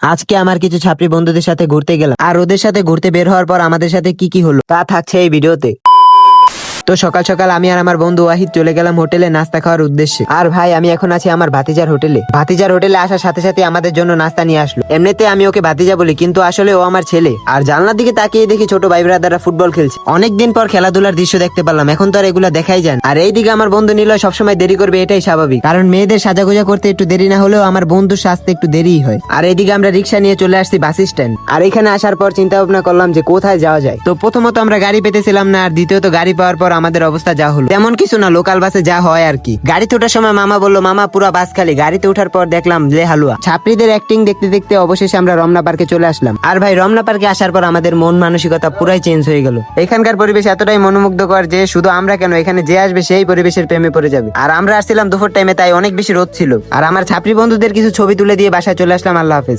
আজকে আমার কিছু ছাত্রী বন্ধুদের সাথে ঘুরতে গেলাম, আর ওদের সাথে ঘুরতে বের হওয়ার পর আমাদের সাথে কি কি হলো তা থাকছে এই ভিডিওতে। তো সকাল সকাল আমি আর আমার বন্ধু ওয়াহিদ চলে গেলাম হোটেলে নাস্তা খাওয়ার উদ্দেশ্যে। আর ভাই আমি এখন আছি আমার ভাতিজার হোটেলে। ভাতিজার হোটেলে আসার সাথে সাথে আমাদের জন্য নাস্তা নিয়ে আসলো। এমনিতে আমি ওকে ভাতিজা বলি, কিন্তু আসলে ও আমার ছেলে। আর জানলার দিকে তাকিয়ে দেখি ছোট ভাই ব্রাদাররা ফুটবল খেলছে। অনেকদিন পর খেলাধুলার দৃশ্য দেখতে পারলাম, এখন তো আর এগুলা দেখাই যায় না। আর এইদিকে আমার বন্ধু নিলয় সবসময় দেরি করবে, এটাই স্বাভাবিক, কারণ মেয়েদের সাজাগোজা করতে একটু দেরি না হলেও আমার বন্ধুর সাজতে একটু দেরিই হয়। আর এইদিকে আমরা রিক্সা নিয়ে চলে আসছি বাস স্ট্যান্ড। আর এখানে আসার পর চিন্তা ভাবনা করলাম যে কোথায় যাওয়া যায়। তো প্রথমত আমরা গাড়ি পেতেছিলাম না, আর দ্বিতীয়ত গাড়ি পাওয়ার পর আমাদের অবস্থা যা হলো তেমন কিছু না, লোকাল বাসে যা হয় আর কি। গাড়িতে ওঠার সময় মামা বললো মামা পুরো বাস খালি। গাড়িতে ওঠার পর দেখলাম লে হালুয়া। ছাত্রীদের অ্যাক্টিং দেখতে দেখতে অবশেষে আমরা রমনা পার্কে চলে আসলাম। আর ভাই রমনা পার্কে আসার পর আমাদের মন মানসিকতা পুরাই চেঞ্জ হয়ে গেল। এখানকার পরিবেশ এতটাই মনোমুগ্ধকর যে শুধু আমরা কেন, এখানে যে আসবে সেই পরিবেশের প্রেমে পড়ে যাবে। আর আমরা আসছিলাম দুপুর টাইমে, তাই অনেক বেশি রোদ ছিল। আর আমার ছাত্রী বন্ধুদের কিছু ছবি তুলে দিয়ে বাসায় চলে আসলাম। আল্লাহ হাফেজ।